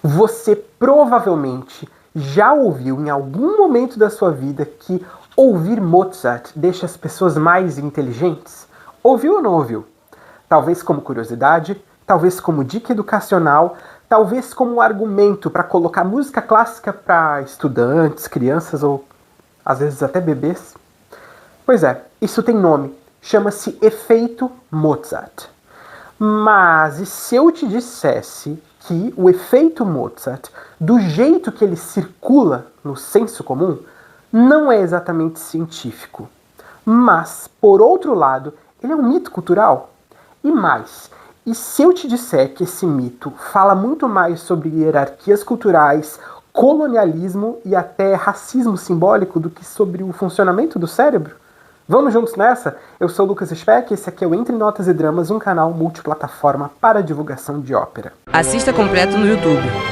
Você provavelmente já ouviu em algum momento da sua vida que ouvir Mozart deixa as pessoas mais inteligentes? Ouviu ou não ouviu? Talvez como curiosidade, talvez como dica educacional, talvez como um argumento para colocar música clássica para estudantes, crianças ou às vezes até bebês. Pois é, isso tem nome. Chama-se efeito Mozart. Mas e se eu te dissesse que o efeito Mozart, do jeito que ele circula no senso comum, não é exatamente científico. Mas, por outro lado, ele é um mito cultural? E mais, e se eu te disser que esse mito fala muito mais sobre hierarquias culturais, colonialismo e até racismo simbólico do que sobre o funcionamento do cérebro? Vamos juntos nessa? Eu sou o Lucas Speck e esse aqui é o Entre Notas e Dramas, um canal multiplataforma para divulgação de ópera. Assista completo no YouTube.